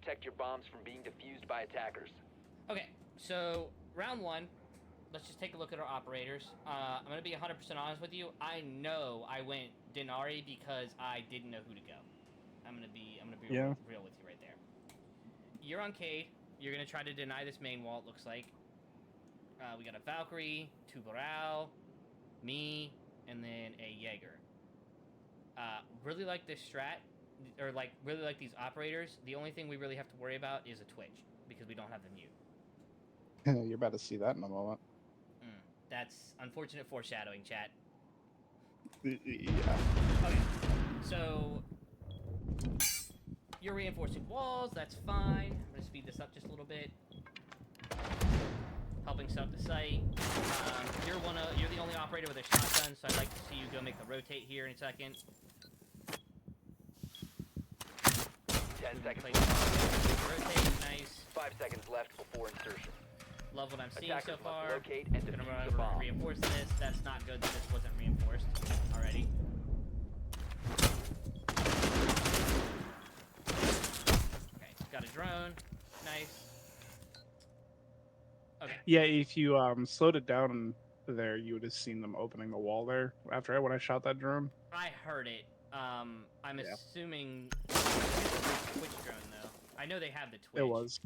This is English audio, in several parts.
protect your bombs from being defused by attackers. Okay, so round one. Let's just take a look at our operators. I'm gonna be 100% honest with you. I know I went Denari because I didn't know who to go. I'm gonna be real with you right there. You're on Cade. You're gonna try to deny this main wall. It looks like. We got a Valkyrie, 2 Boral, me, and then a Jaeger. Really like this strat, or really like these operators. The only thing we really have to worry about is a Twitch because we don't have the mute. You're about to see that in a moment. That's unfortunate foreshadowing, chat. Yeah. Okay, so you're reinforcing walls. That's fine. I'm gonna speed this up just a little bit. Helping set up the site. You're the only operator with a shotgun, so I'd like to see you go make the rotate here in a second. 10 seconds. Rotate, nice. 5 seconds left before insertion. Love what I'm seeing Attackers so far. must locate and Gonna defuse the bomb. reinforce this. That's not good that this wasn't reinforced already. Okay, got a drone. Nice. Okay. Yeah, if you slowed it down there, you would have seen them opening the wall there when I shot that drone. I heard it. I'm Yeah. assuming Twitch drone though. I know they have the Twitch. It was.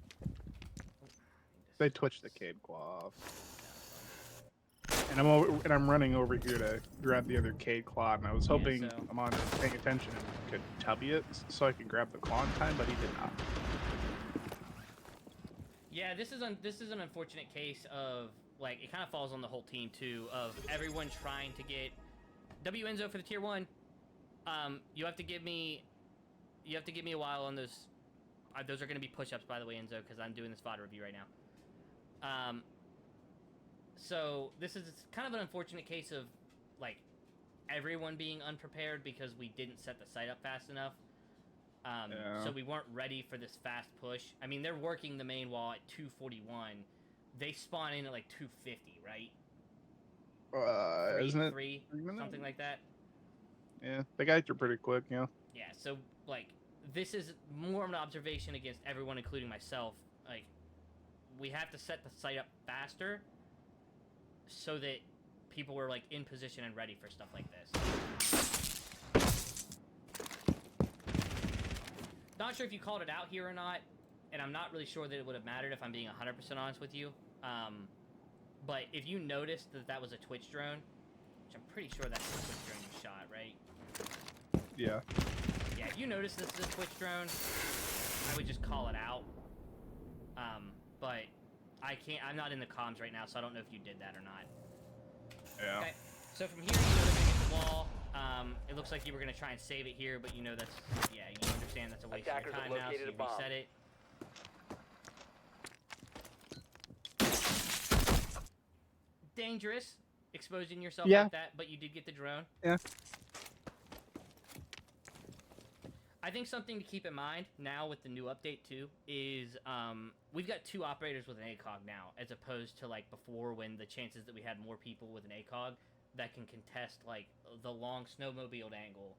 They twitched the Cade claw off. And I'm running over here to grab the other Cade claw, and I was hoping Amon was paying attention and could tubby it so I could grab the claw in time, but he did not. Yeah, this is an unfortunate case of like it kind of falls on the whole team too of everyone trying to get Enzo for the tier 1. You have to give me a while on those. Those are going to be push-ups, by the way, Enzo, because I'm doing this VOD review right now. So this is kind of an unfortunate case of like everyone being unprepared because we didn't set the site up fast enough. So we weren't ready for this fast push. I mean, they're working the main wall at 241. They spawn in at like 250, right? Isn't it? Something like that. Yeah, they got here pretty quick, yeah. Yeah, so like this is more of an observation against everyone, including myself. Like, we have to set the site up faster so that people were like in position and ready for stuff like this. Not sure if you called it out here or not, and I'm not really sure that it would have mattered if I'm being 100% honest with you. But if you noticed that that was a Twitch drone, which I'm pretty sure that's the Twitch drone you shot, right? Yeah. Yeah, if you notice this is a Twitch drone, I would just call it out. But I'm not in the comms right now, so I don't know if you did that or not. Yeah. Okay, so from here, you know they're gonna get the wall. It looks like you were gonna try and save it here, but you know that's, yeah, you understand that's a waste of your time now, so you reset it. Dangerous, exposing yourself like that, but you did get the drone. Yeah. I think something to keep in mind now with the new update too is we've got 2 operators with an ACOG now, as opposed to like before when the chances that we had more people with an ACOG that can contest like the long snowmobiled angle,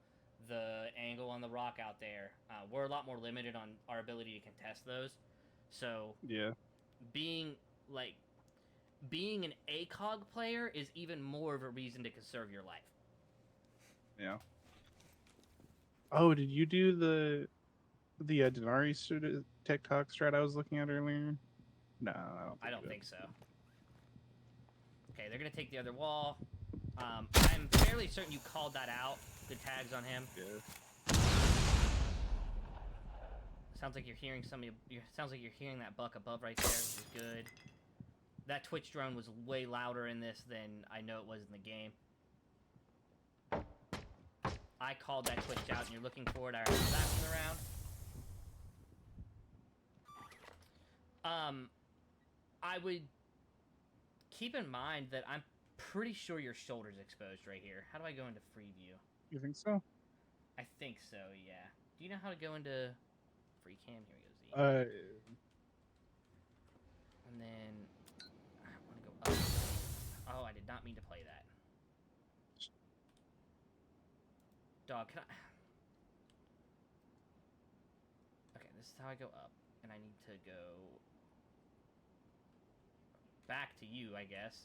the angle on the rock out there. We're a lot more limited on our ability to contest those. So yeah, being an ACOG player is even more of a reason to conserve your life. Yeah. Oh, did you do the Denari TikTok strat I was looking at earlier? No, I don't think so. Okay, they're gonna take the other wall. I'm fairly certain you called that out. The tags on him. Yeah. Sounds like you're hearing sounds like you're hearing that buck above right there, which is good. That Twitch drone was way louder in this than I know it was in the game. I called that Twitch out, and you're looking for it. I already slapped him around. I would keep in mind that I'm pretty sure your shoulder's exposed right here. How do I go into free view? You think so? I think so, yeah. Do you know how to go into free cam? Here we go, Z. And then I want to go up. Oh, I did not mean to play that. Dog, can I? Okay, this is how I go up. And I need to go back to you, I guess.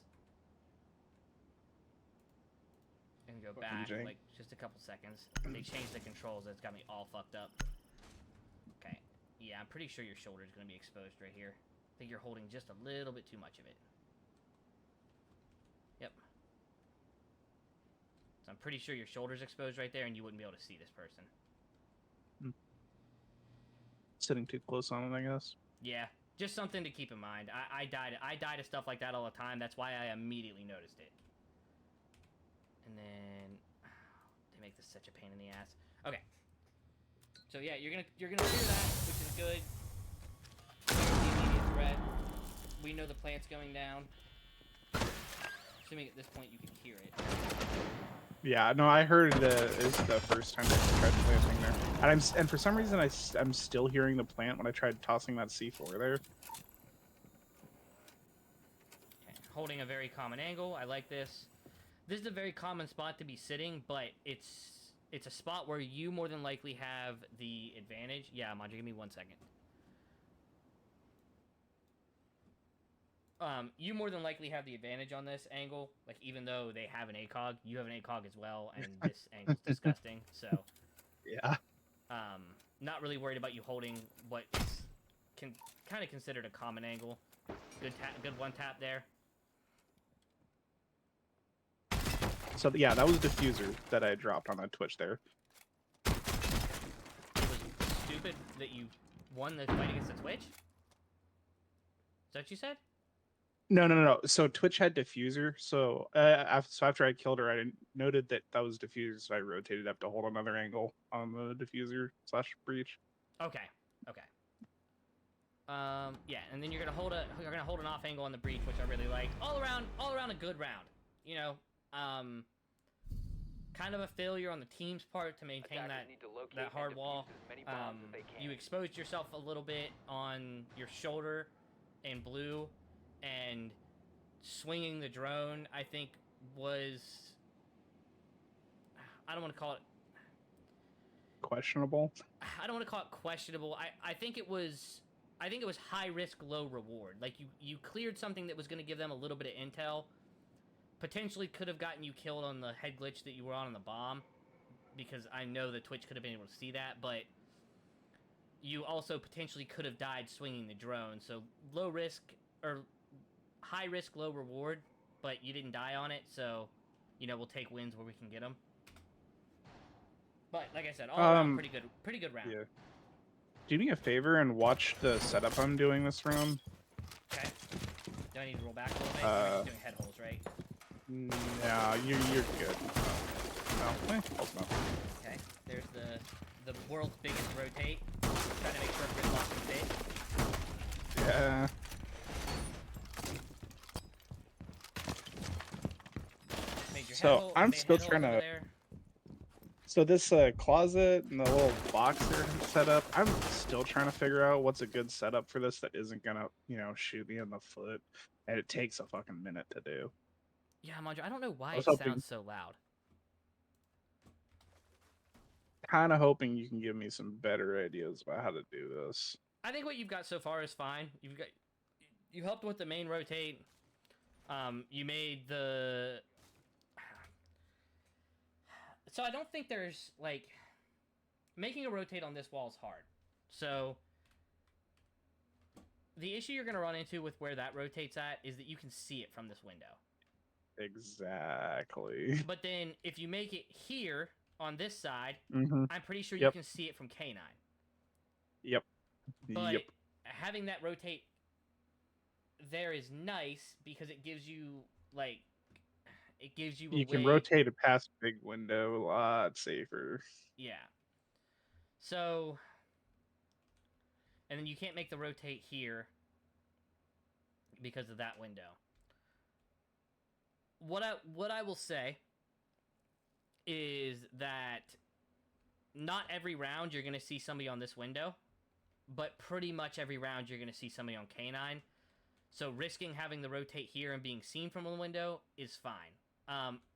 And go Fucking back, jank. like, just a couple seconds. They changed the controls, that's got me all fucked up. Okay. Yeah, I'm pretty sure your shoulder's gonna be exposed right here. I think you're holding just a little bit too much of it. Yep. So I'm pretty sure your shoulder's exposed right there, and you wouldn't be able to see this person. Sitting too close on it, I guess. Yeah, just something to keep in mind. I die to stuff like that all the time. That's why I immediately noticed it. And then they make this such a pain in the ass. Okay. So yeah, you're gonna hear that, which is good. The immediate threat. We know the plant's going down. Assuming at this point you can hear it. Yeah, no, I heard it's the first time I tried planting there, and for some reason I'm still hearing the plant when I tried tossing that C4 there. Okay. Holding a very common angle. I like this. This is a very common spot to be sitting, but it's a spot where you more than likely have the advantage. Yeah, Mandra, give me 1 second. You more than likely have the advantage on this angle. Like, even though they have an ACOG, you have an ACOG as well, and this angle's disgusting. So, Yeah. not really worried about you holding what is kind of considered a common angle. Good one tap there. So yeah, that was diffuser that I dropped on that Twitch there. It was stupid that you won the fight against the Twitch? Is that what you said? No. So Twitch had diffuser. So after I killed her, I noted that was diffuser. So I rotated up to hold another angle on the diffuser / breach. Okay. Yeah, and then you're gonna hold an off angle on the breach, which I really liked. All around a good round. You know, kind of a failure on the team's part to maintain that hard wall. You exposed yourself a little bit on your shoulder and blue, and swinging the drone, I think, was, I don't want to call it questionable. I don't want to call it questionable. I think it was high risk, low reward. Like, you cleared something that was going to give them a little bit of intel. Potentially could have gotten you killed on the head glitch that you were on the bomb, because I know the Twitch could have been able to see that, but you also potentially could have died swinging the drone. So low risk, or high risk, low reward, but you didn't die on it, so, you know, we'll take wins where we can get them. But like I said, all around pretty good round. Yeah. Do me a favor and watch the setup I'm doing this round. Okay. Do I need to roll back a little bit? You're just doing head holes, right? No, you're good. No, hope not. Okay. There's the world's biggest rotate. Trying to make sure gridlock can fit. Yeah. So I'm still trying to. So this closet and the little box they're set up, I'm still trying to figure out what's a good setup for this that isn't gonna, shoot me in the foot, and it takes a fucking minute to do. Yeah, Mandra, I don't know why it sounds so loud. Kind of hoping you can give me some better ideas about how to do this. I think what you've got so far is fine. You helped with the main rotate. You made the. So I don't think there's, like, making a rotate on this wall is hard. So the issue you're going to run into with where that rotates at is that you can see it from this window. Exactly. But then if you make it here on this side, I'm pretty sure you can see it from K9. Yep. But having that rotate there is nice because it gives you, like, you can rotate it past big window a lot safer. Yeah. So, and then you can't make the rotate here because of that window. What I will say is that not every round you're going to see somebody on this window, but pretty much every round you're going to see somebody on K9. So risking having the rotate here and being seen from a window is fine.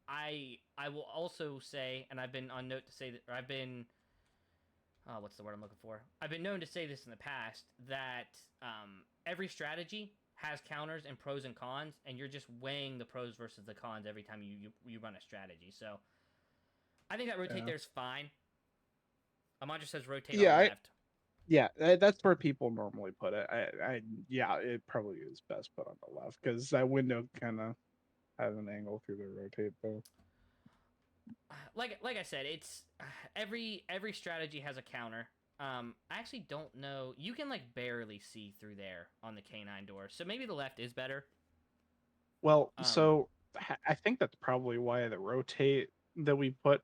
I will also say, and I've been on note to say that, or I've been what's the word I'm looking for? I've been known to say this in the past that every strategy has counters and pros and cons, and you're just weighing the pros versus the cons every time you run a strategy. So I think that rotate Yeah. there's fine. Amandra says rotate on Yeah, left. yeah, that's where people normally put it. Yeah, it probably is best put on the left because that window kind of has an angle through the rotate though. Like I said, it's every strategy has a counter. I actually don't know. You can like barely see through there on the K9 door, so maybe the left is better. Well, Um, so I think that's probably why the rotate that we put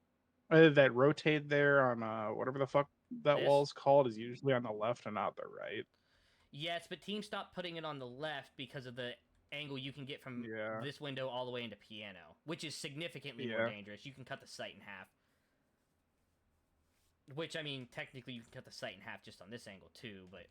that rotate there on whatever the fuck that this wall's called is usually on the left and not the right. yes, but teams stopped putting it on the left because of the angle you can get from Yeah, this window all the way into piano, which is significantly more yeah. dangerous. You can cut the sight in half. Which I mean, technically, you can cut the sight in half just on this angle too. But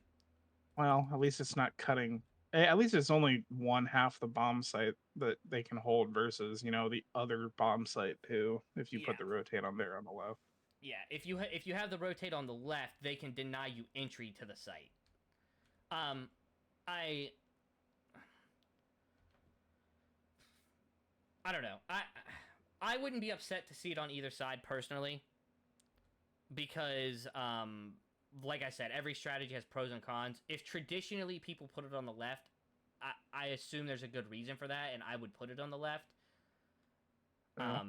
Well, at least it's not cutting. At least it's only one half the bomb site that they can hold versus the other bomb site too. If you yeah, put the rotate on there on the left. yeah. If you have the rotate on the left, they can deny you entry to the site. Um, I I don't know. I wouldn't be upset to see it on either side personally, because like I said, every strategy has pros and cons. If traditionally people put it on the left, I assume there's a good reason for that, and I would put it on the left. Yeah.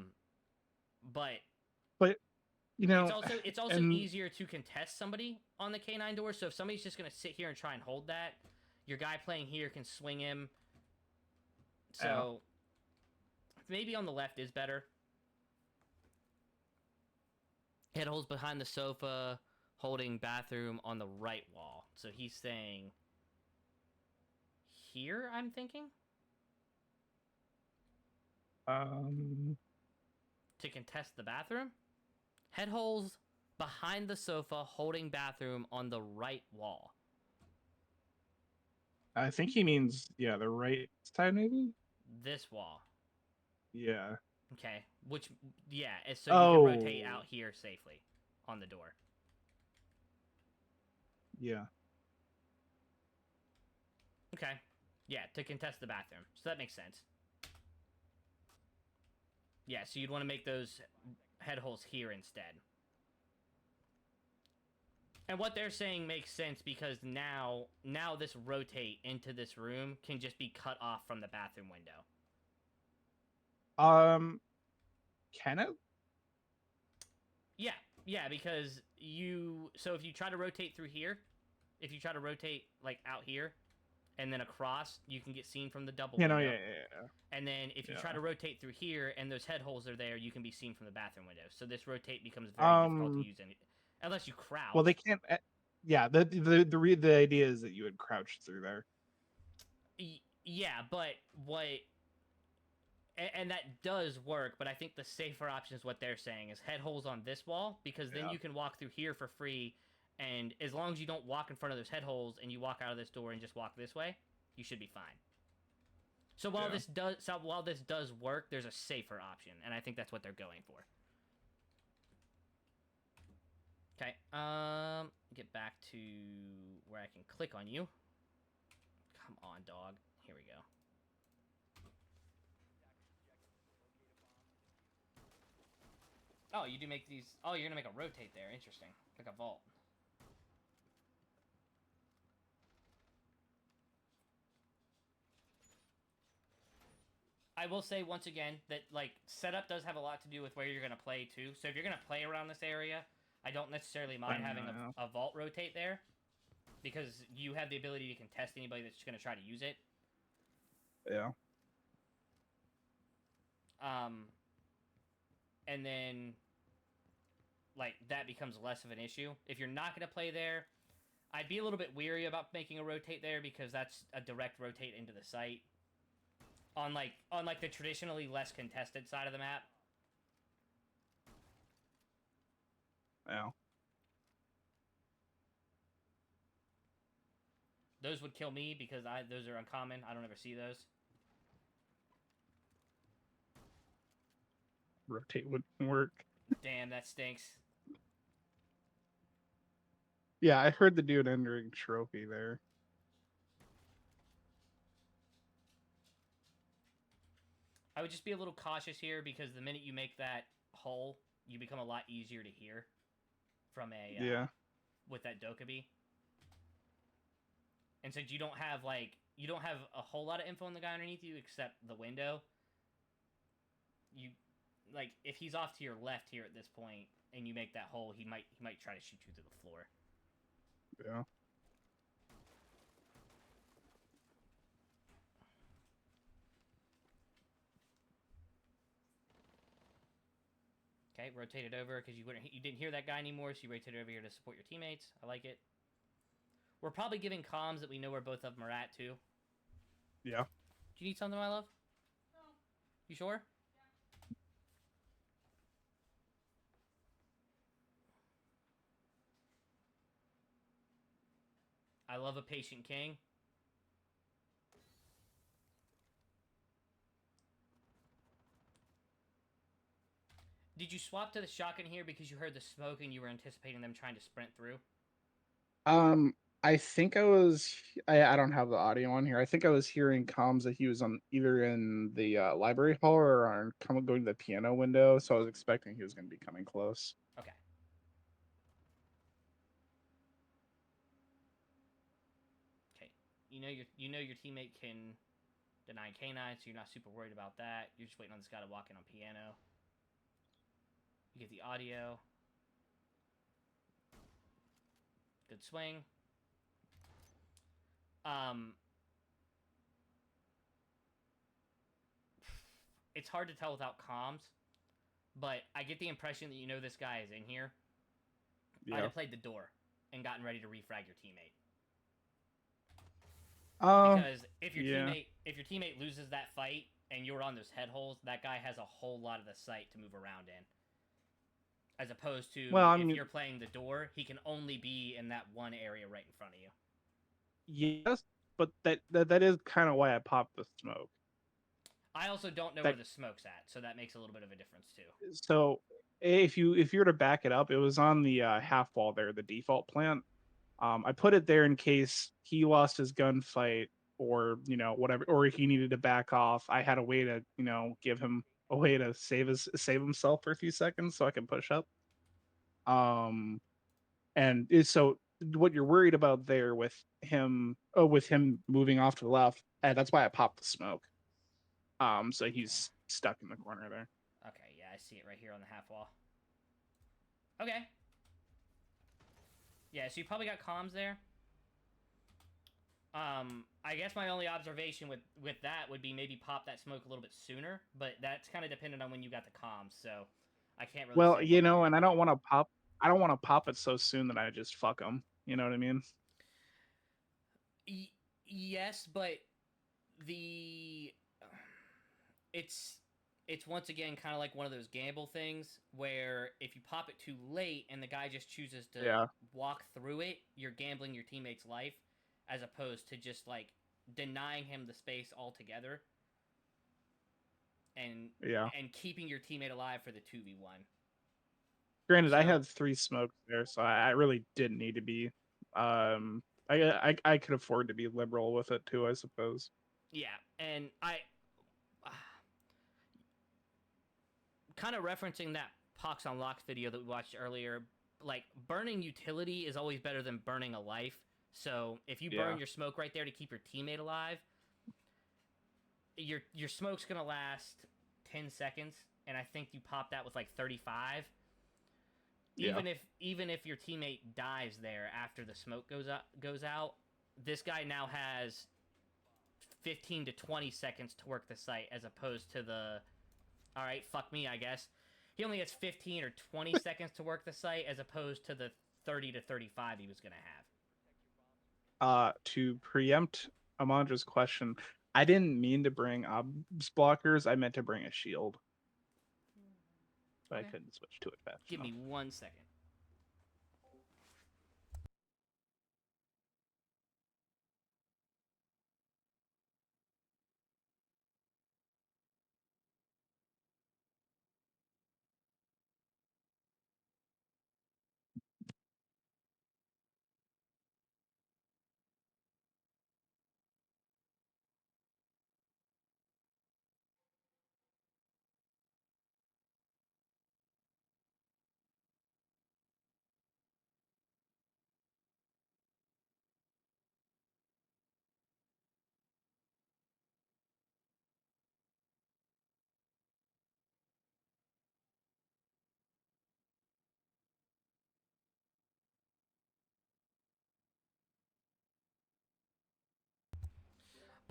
But But it's also and easier to contest somebody on the K9 door. So if somebody's just gonna sit here and try and hold that, your guy playing here can swing him. So maybe on the left is better. Head holes behind the sofa, holding bathroom on the right wall. So he's saying here, I'm thinking, to contest the bathroom. Head holes behind the sofa, holding bathroom on the right wall. I think he means the right side maybe. This wall. Yeah. Okay. Which, yeah, so you can rotate Oh. out here safely on the door. Yeah. Okay. Yeah, to contest the bathroom. So that makes sense. Yeah, so you'd want to make those head holes here instead. And what they're saying makes sense because now this rotate into this room can just be cut off from the bathroom window. Can it? Yeah, because so if you try to rotate through here, if you try to rotate like out here and then across, you can get seen from the double window. Yeah. And then if you try to rotate through here and those head holes are there, you can be seen from the bathroom window. So this rotate becomes very difficult to use unless you crouch. Well, they can't. Yeah, the idea is that you would crouch through there. Yeah, but what and that does work, but I think the safer option is what they're saying is head holes on this wall, because then you can walk through here for free, and as long as you don't walk in front of those head holes and you walk out of this door and just walk this way, you should be fine. So while this does work, there's a safer option, and I think that's what they're going for. Okay, get back to where I can click on you. Come on, dog. Here we go. Oh, you do make these... Oh, you're gonna make a rotate there. Interesting. Like a vault. I will say, once again, that, like, setup does have a lot to do with where you're gonna play, too. So if you're gonna play around this area, I don't necessarily mind having a vault rotate there, because you have the ability to contest anybody that's gonna try to use it. Yeah. And then, like, that becomes less of an issue. If you're not going to play there, I'd be a little bit weary about making a rotate there, because that's a direct rotate into the site. On the traditionally less contested side of the map. Yeah. Those would kill me, because those are uncommon. I don't ever see those. Rotate wouldn't work. Damn, that stinks. Yeah, I heard the dude entering trophy there. I would just be a little cautious here because the minute you make that hole, you become a lot easier to hear from a Yeah. with that Dokkaebi. And since you don't have a whole lot of info on the guy underneath you except the window, you like if he's off to your left here at this point and you make that hole, he might try to shoot you through the floor. Yeah. Okay, rotate it over because you didn't hear that guy anymore, so you rotate it over here to support your teammates. I like it. We're probably giving comms that we know where both of them are at too. Yeah. Do you need something, my love? No. You sure? I love a patient king. Did you swap to the shotgun here because you heard the smoke and you were anticipating them trying to sprint through? I think I don't have the audio on here. I think I was hearing comms that he was on either in the library hall or on going to the piano window, so I was expecting he was going to be coming close. Okay. Okay. You know your teammate can deny K9, so you're not super worried about that. You're just waiting on this guy to walk in on piano. You get the audio. Good swing. It's hard to tell without comms, but I get the impression that you know this guy is in here. Yeah. I'd have played the door and gotten ready to refrag your teammate. Because if your teammate loses that fight and you're on those head holes, that guy has a whole lot of the site to move around in. As opposed to if you're playing the door, he can only be in that one area right in front of you. Yes, but that is kind of why I popped the smoke. I also don't know where the smoke's at, so that makes a little bit of a difference too. So if you were to back it up, it was on the half wall there, the default plant. I put it there in case he lost his gunfight or whatever, or he needed to back off. I had a way to give him a way to save himself for a few seconds so I can push up. And so what you're worried about there with him moving off to the left, that's why I popped the smoke. So he's stuck in the corner there. Okay, yeah, I see it right here on the half wall. Okay. Yeah, so you probably got comms there. I guess my only observation with that would be maybe pop that smoke a little bit sooner, but that's kind of dependent on when you got the comms, so I can't really. Well, and I don't want to pop it so soon that I just fuck them. You know what I mean? Yes, but the it's once again kind of like one of those gamble things where if you pop it too late and the guy just chooses to walk through it, you're gambling your teammate's life as opposed to just like denying him the space altogether and keeping your teammate alive for the 2v1. Granted, I had 3 smokes there, so I really didn't need to be I could afford to be liberal with it too, I suppose. Yeah, and I kind of referencing that Pox on Locks video that we watched earlier, like burning utility is always better than burning a life. So if you burn your smoke right there to keep your teammate alive, your smoke's gonna last 10 seconds, and I think you pop that with like 35. Even if your teammate dies there after the smoke goes out, this guy now has 15 to 20 seconds to work the site as opposed to the all right, fuck me, I guess. He only has 15 or 20 seconds to work the site as opposed to the 30 to 35 he was going to have. To preempt Amandra's question, I didn't mean to bring obs blockers. I meant to bring a shield. But I couldn't switch to it fast enough. Give me 1 second.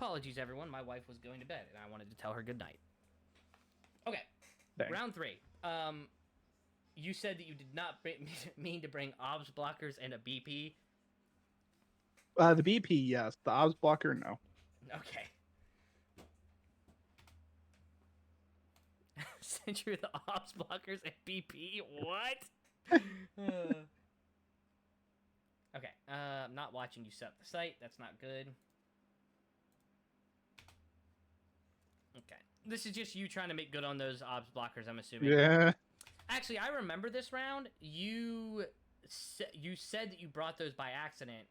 Apologies, everyone. My wife was going to bed, and I wanted to tell her good night. Okay, Dang. round 3. You said that you did not mean to bring obs blockers and a BP. The BP, yes. The obs blocker, no. Okay. Sent you the obs blockers and BP? What? Okay, I'm not watching you set up the site. That's not good. Okay. This is just you trying to make good on those obs blockers, I'm assuming. Yeah. Actually, I remember this round. You said that you brought those by accident,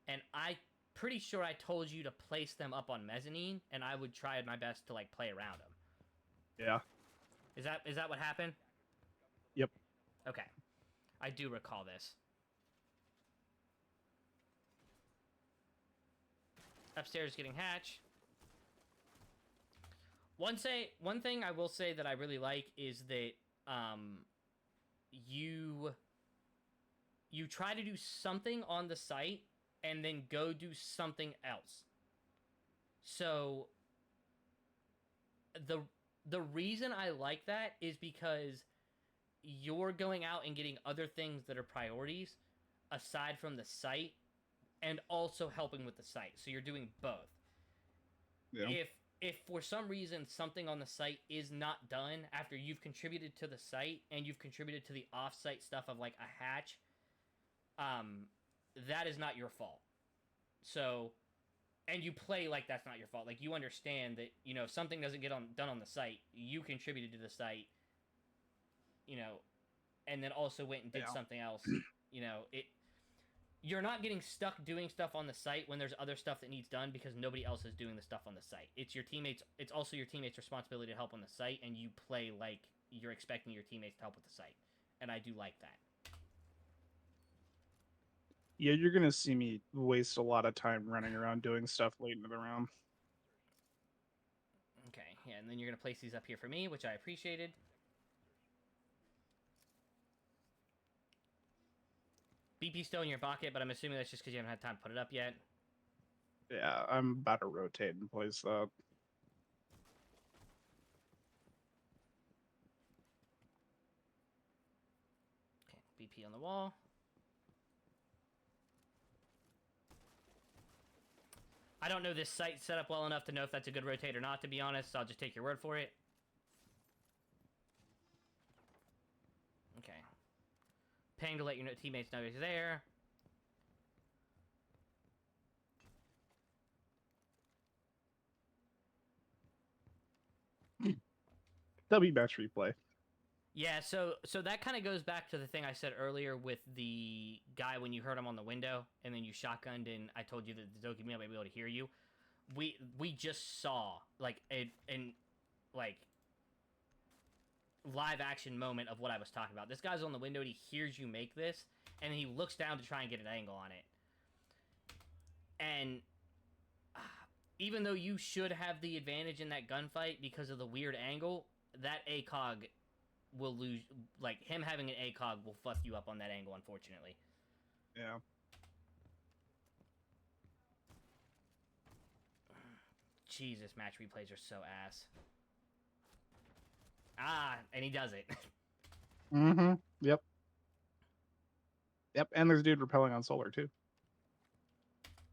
and I pretty sure I told you to place them up on mezzanine, and I would try my best to like play around them. Yeah. Is that what happened? Yep. Okay, I do recall this. Upstairs getting hatch. One thing I will say that I really like is that you try to do something on the site and then go do something else. So the reason I like that is because you're going out and getting other things that are priorities aside from the site and also helping with the site. So you're doing both. Yeah. If for some reason something on the site is not done after you've contributed to the site and you've contributed to the off-site stuff of like a hatch, that is not your fault. So, and you play like that's not your fault. Like you understand that, you know, if something doesn't get done on the site, you contributed to the site, you know, and then also went and did something else. You know, you're not getting stuck doing stuff on the site when there's other stuff that needs done because nobody else is doing the stuff on the site. It's your teammates. It's also your teammates' responsibility to help on the site, and you play like you're expecting your teammates to help with the site. And I do like that. Yeah, you're gonna see me waste a lot of time running around doing stuff late into the round. Okay, yeah, and then you're gonna place these up here for me, which I appreciated. BP still in your pocket, but I'm assuming that's just because you haven't had time to put it up yet. Yeah, I'm about to rotate and place that. Okay, BP on the wall. I don't know this site set up well enough to know if that's a good rotate or not, to be honest, so I'll just take your word for it. Okay. Ping to let your teammates know he's there. W match replay. Yeah, so that kind of goes back to the thing I said earlier with the guy when you heard him on the window and then you shotgunned and I told you that the Doki may not be able to hear you. We just saw like an like live action moment of what I was talking about. This guy's on the window and he hears you make this and he looks down to try and get an angle on it. And even though you should have the advantage in that gunfight because of the weird angle, that ACOG will lose. Like, him having an ACOG will fuck you up on that angle, unfortunately. Yeah. Jesus, match replays are so ass. Ah, and he does it. Mm-hmm. Yep. Yep, and there's a dude repelling on solar, too.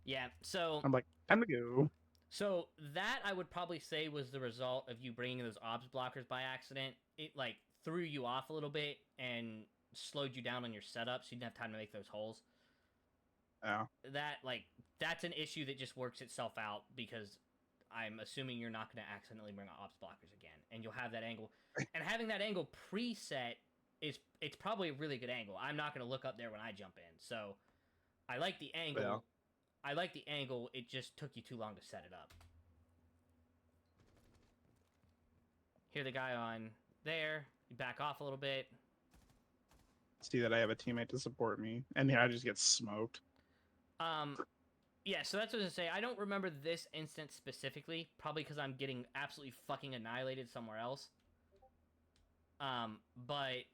Yeah, so... I'm like, time to go. So, that, I would probably say, was the result of you bringing those obs blockers by accident. It, like, threw you off a little bit and slowed you down on your setup, so you didn't have time to make those holes. Yeah. That, like, that's an issue that just works itself out, because I'm assuming you're not going to accidentally bring obs blockers again. And you'll have that angle. And having that angle preset it's probably a really good angle. I'm not going to look up there when I jump in. So, I like the angle. Yeah. I like the angle, it just took you too long to set it up. Hear the guy on there. You back off a little bit. See that I have a teammate to support me, and yeah, I just get smoked. Yeah, so that's what I was gonna say. I don't remember this instance specifically, probably because I'm getting absolutely fucking annihilated somewhere else. But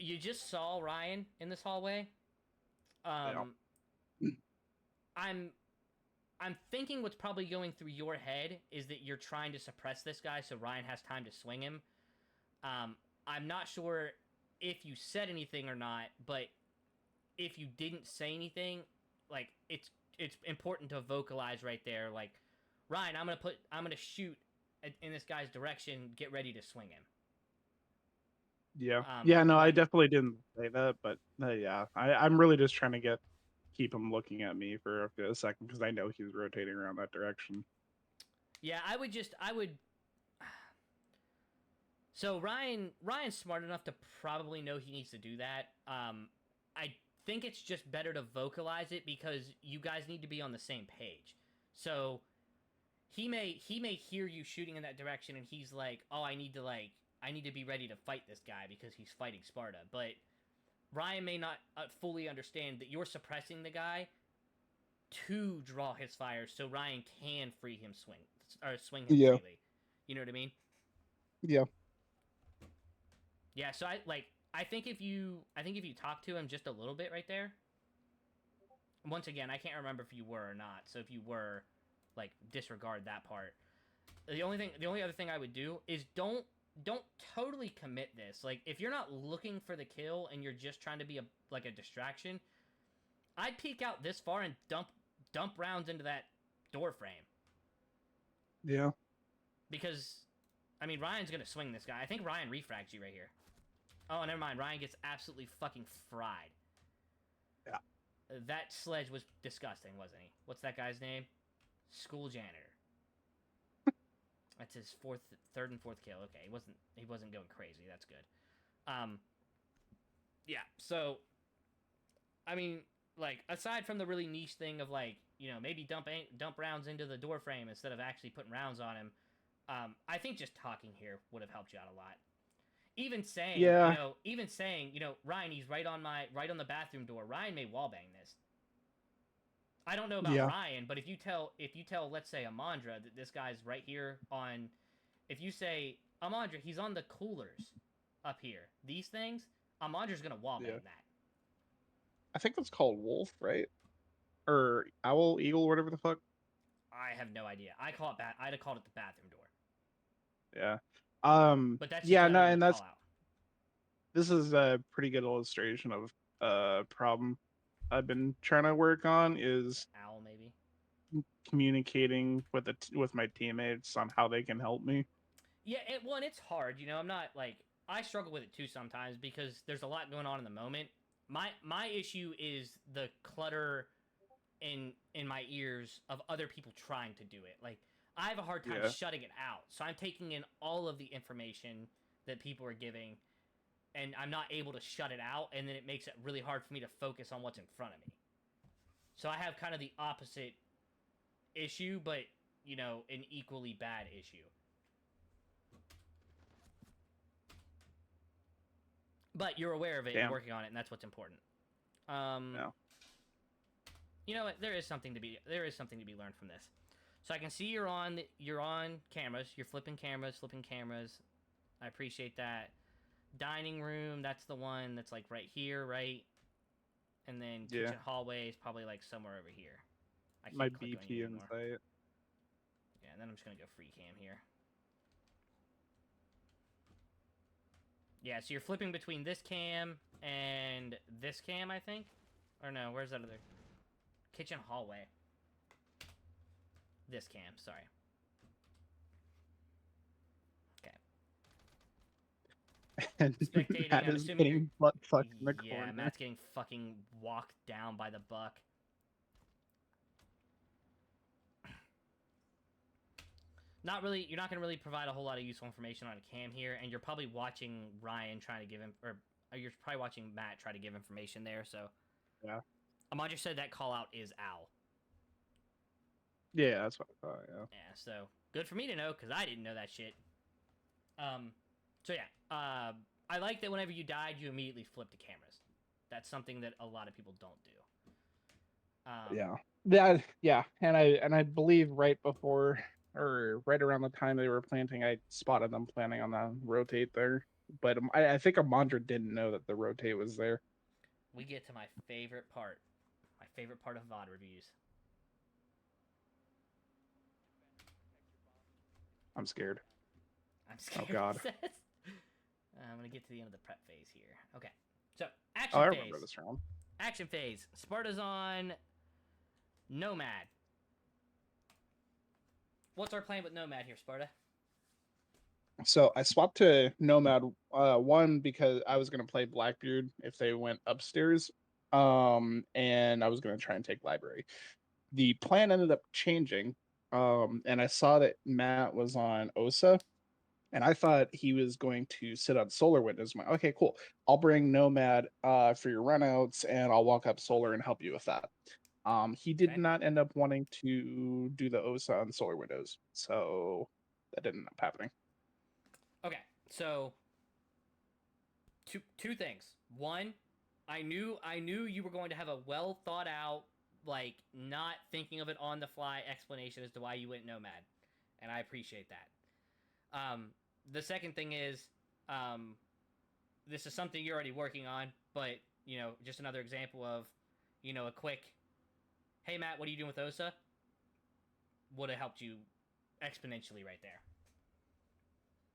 you just saw Ryan in this hallway. Yeah. I'm thinking what's probably going through your head is that you're trying to suppress this guy so Ryan has time to swing him. I'm not sure if you said anything or not, but if you didn't say anything, like it's important to vocalize right there, like, Ryan, I'm gonna shoot in this guy's direction. Get ready to swing him. Yeah. Yeah. No, I like, definitely didn't say that, but yeah, I'm really just trying to keep him looking at me for a second because I know he's rotating around that direction. Yeah, I would. So Ryan's smart enough to probably know he needs to do that. I think it's just better to vocalize it because you guys need to be on the same page. So he may hear you shooting in that direction and he's like, "Oh, I need to be ready to fight this guy because he's fighting Sparta." But Ryan may not fully understand that you're suppressing the guy to draw his fire so Ryan can swing him Yeah. freely. You know what I mean? Yeah. Yeah, so I think if you talk to him just a little bit right there. Once again, I can't remember if you were or not. So if you were, like, disregard that part. The only other thing I would do is don't totally commit this. Like, if you're not looking for the kill and you're just trying to be a distraction, I'd peek out this far and dump rounds into that door frame. Yeah. Because, I mean, Ryan's gonna swing this guy. I think Ryan refrags you right here. Oh, never mind. Ryan gets absolutely fucking fried. Yeah. That sledge was disgusting, wasn't he? What's that guy's name? School janitor. That's his third and fourth kill. Okay, he wasn't going crazy. That's good. Yeah. So, I mean, like, aside from the really niche thing of, like, you know, maybe dump rounds into the door frame instead of actually putting rounds on him, I think just talking here would have helped you out a lot. Even saying, Ryan, he's right on the bathroom door. Ryan may wallbang this. I don't know about Ryan, but if you tell, let's say, Amandra that this guy's right here on, if you say, Amandra, he's on the coolers up here. These things, Amandra's gonna wallbang that. I think that's called wolf, right? Or owl, eagle, whatever the fuck. I have no idea. I'd have called it the bathroom door. Yeah. But that's yeah, no, and this is a pretty good illustration of a problem I've been trying to work on is owl maybe communicating with my teammates on how they can help me. Yeah, it's hard. You know, I'm not like, I struggle with it too sometimes because there's a lot going on in the moment. My issue is the clutter in my ears of other people trying to do it. Like, I have a hard time shutting it out. So I'm taking in all of the information that people are giving, and I'm not able to shut it out, and then it makes it really hard for me to focus on what's in front of me. So I have kind of the opposite issue, but, you know, an equally bad issue. But you're aware of it and working on it, and that's what's important. No. You know what? There is something to be learned from this. So I can see you're on cameras. You're flipping cameras. I appreciate that. Dining room, that's the one that's like right here, right? And then kitchen hallway is probably like somewhere over here. I can't my click BP insight. Yeah, and then I'm just gonna go free cam here. Yeah, so you're flipping between this cam and this cam, I think. Or no, where's that other? Kitchen hallway. This cam, sorry. And spectating. Matt is getting butt fucked in the corner. Yeah, Matt's getting fucking walked down by the buck. Not really. You're not gonna really provide a whole lot of useful information on a cam here, and you're probably watching Ryan trying to give him, or you're probably watching Matt try to give information there. So yeah. Amandra said that call out is owl. Yeah, that's what I thought. Yeah. Yeah. So good for me to know because I didn't know that shit. So yeah, I like that whenever you died, you immediately flipped to cameras. That's something that a lot of people don't do. Yeah, and I believe right before or right around the time they were planting, I spotted them planning on the rotate there. But I think Amandra didn't know that the rotate was there. We get to my favorite part of VOD reviews. I'm scared. I'm scared. Oh God. He says. I'm gonna get to the end of the prep phase here. Okay. So Oh, action I phase. remember this round. Action phase. Sparta's on Nomad. What's our plan with Nomad here, Sparta? So I swapped to Nomad one because I was gonna play Blackbeard if they went upstairs. And I was gonna try and take library. The plan ended up changing. And I saw that Matt was on Osa, and I thought he was going to sit on solar windows. I'm like, okay, cool. I'll bring Nomad for your runouts, and I'll walk up solar and help you with that. He did Okay. not end up wanting to do the OSA on solar windows, so that didn't end up happening. Okay. So two things. One, I knew you were going to have a well thought out, like not thinking of it on the fly explanation as to why you went Nomad, and I appreciate that. The second thing is, this is something you're already working on, but just another example of, a quick, hey Matt, what are you doing with OSA? Would have helped you exponentially right there.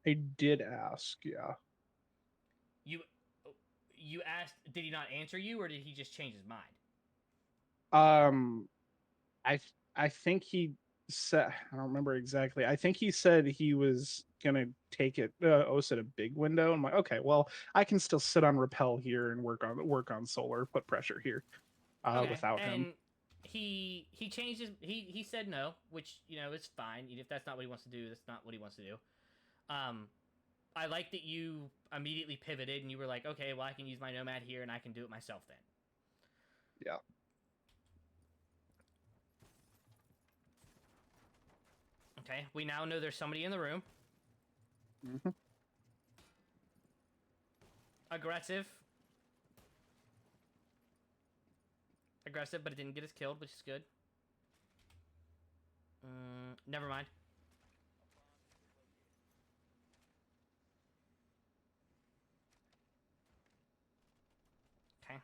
I did ask, yeah. You asked, did he not answer you, or did he just change his mind? I think he said, I don't remember exactly. I think he said he was gonna take it OSA to big window. I'm like, okay, well, I can still sit on repel here and work on solar, put pressure here Okay, without and him. he changed his he said no, which is fine. If that's not what he wants to do, that's not what he wants to do. I like that you immediately pivoted and you were like, okay, well I can use my Nomad here and I can do it myself then. Yeah. Okay, we now know there's somebody in the room. Mm-hmm. Aggressive, but it didn't get us killed, which is good. Never mind. Okay.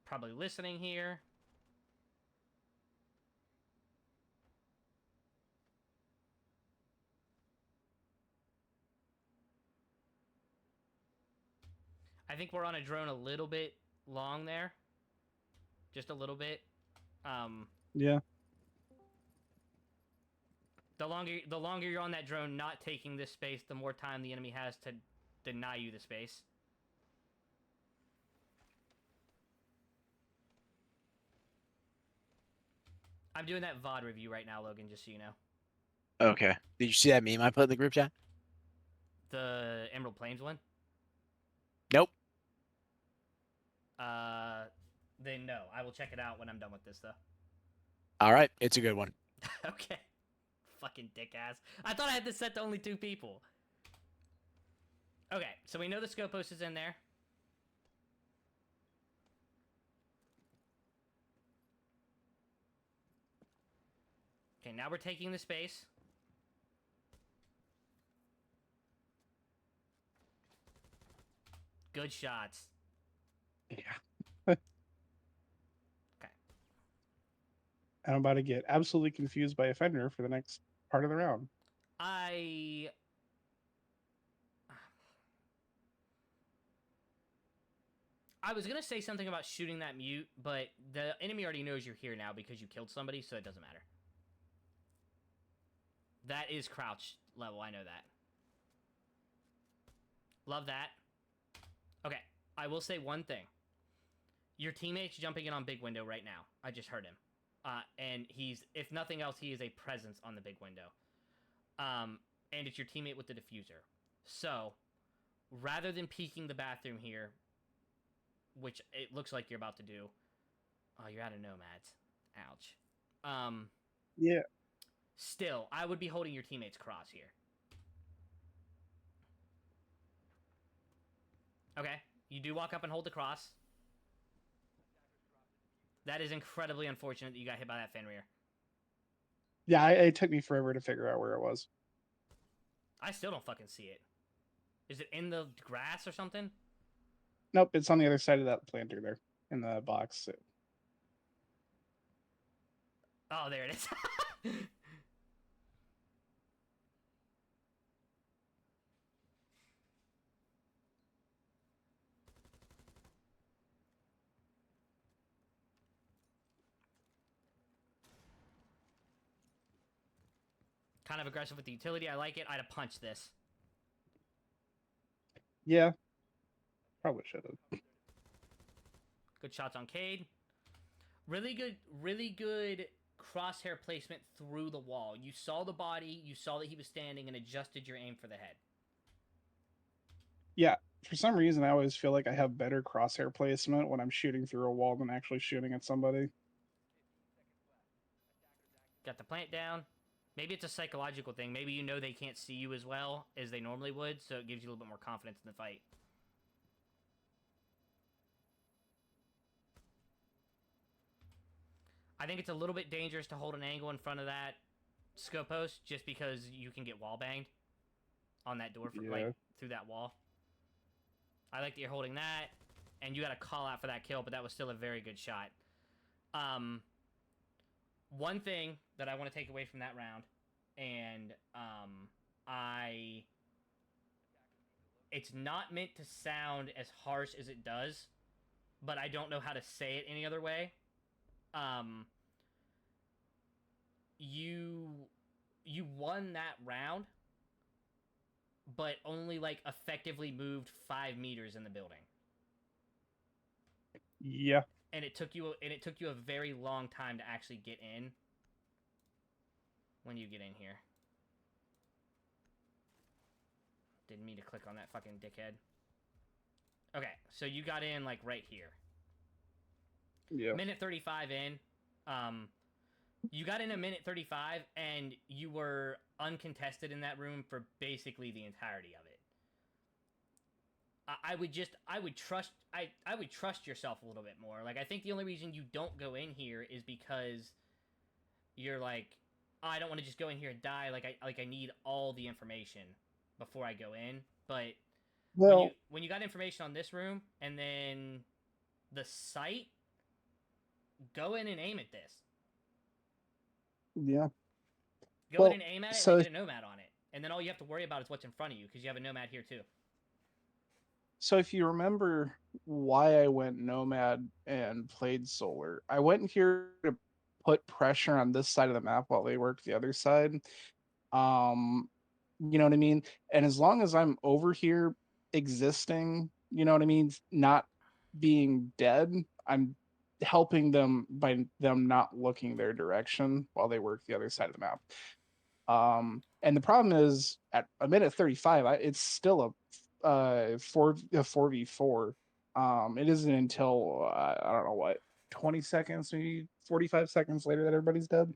Probably listening here. I think we're on a drone a little bit long there. Just a little bit. Yeah. The longer you're on that drone not taking this space, the more time the enemy has to deny you the space. I'm doing that VOD review right now, Logan, just so you know. Okay. Did you see that meme I put in the group chat? The Emerald Plains one? Nope. Then no. I will check it out when I'm done with this, though. All right. It's a good one. Okay. Fucking dick ass. I thought I had this set to only 2 people. Okay, so we know the scope post is in there. Okay, now we're taking the space. Good shots. Yeah. Okay. I'm about to get absolutely confused by Offender for the next part of the round. I was gonna say something about shooting that mute, but the enemy already knows you're here now because you killed somebody, so it doesn't matter. That is crouch level, I know that. Love that. Okay, I will say one thing. Your teammate's jumping in on big window right now. I just heard him. And he's, if nothing else, he is a presence on the big window. And it's your teammate with the diffuser. So, rather than peeking the bathroom here, which it looks like you're about to do. Oh, you're out of nomads. Ouch. Yeah. Still, I would be holding your teammate's cross here. Okay, you do walk up and hold the cross. That is incredibly unfortunate that you got hit by that Fenrir. Yeah, it took me forever to figure out where it was. I still don't fucking see it. Is it in the grass or something? Nope, it's on the other side of that planter there in the box. Oh, there it is. Kind of aggressive with the utility. I like it. I'd have punched this. Yeah. Probably should have. Good shots on Cade. Really good crosshair placement through the wall. You saw the body, you saw that he was standing, and adjusted your aim for the head. Yeah. For some reason, I always feel like I have better crosshair placement when I'm shooting through a wall than actually shooting at somebody. Got the plant down. Maybe it's a psychological thing. Maybe you know they can't see you as well as they normally would, so it gives you a little bit more confidence in the fight. I think it's a little bit dangerous to hold an angle in front of that scope post just because you can get wall banged on that door, like through that wall. I like that you're holding that, and you got a call out for that kill, but that was still a very good shot. One thing that I want to take away from that round, and it's not meant to sound as harsh as it does, but I don't know how to say it any other way. You won that round, but only like effectively moved 5 meters in the building. Yeah. And it took you a very long time to actually get in. When you get in here. Didn't mean to click on that fucking dickhead. Okay, so you got in like right here. Yeah. Minute 35 in. You got in a minute 35 and you were uncontested in that room for basically the entirety of it. I would trust yourself a little bit more. Like, I think the only reason you don't go in here is because you're like, oh, I don't want to just go in here and die. Like I need all the information before I go in. But Well, when you got information on this room and then the site, go in and aim at this. Yeah. Go in and aim at it and get a nomad on it. And then all you have to worry about is what's in front of you, because you have a nomad here too. So if you remember why I went nomad and played solar, I went here to put pressure on this side of the map while they worked the other side. You know what I mean? And as long as I'm over here existing, you know what I mean, not being dead, I'm helping them by them not looking their direction while they work the other side of the map. And the problem is at a minute 35, it's still a 4v4. It isn't until I don't know what, 20 seconds, maybe 45 seconds later that everybody's dead.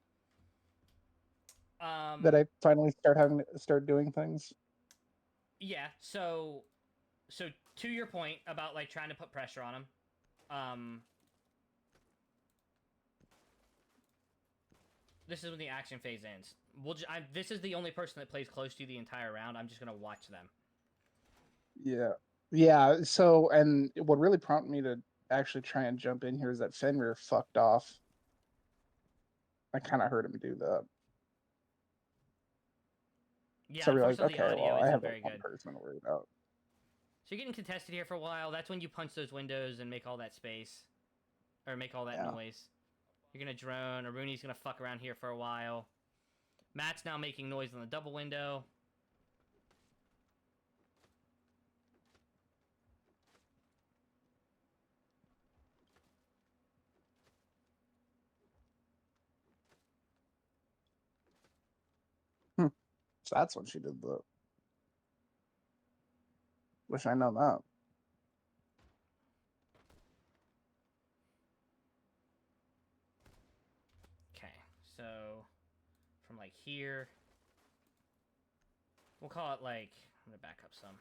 That I finally start doing things. Yeah, so to your point about like trying to put pressure on them, this is when the action phase ends. This is the only person that plays close to you the entire round. I'm just gonna watch them. Yeah. So, and what really prompted me to actually try and jump in here is that Fenrir fucked off. I kind of heard him do that. Yeah, so I realized, unfortunately, okay, the audio well, I isn't have very one good. person to worry about. So you're getting contested here for a while. That's when you punch those windows and make all that space. Or make all that noise. You're going to drone. Aruni's going to fuck around here for a while. Matt's now making noise on the double window. So that's when she did the... Wish I know that. Okay, so from like here, we'll call it like, I'm gonna back up some.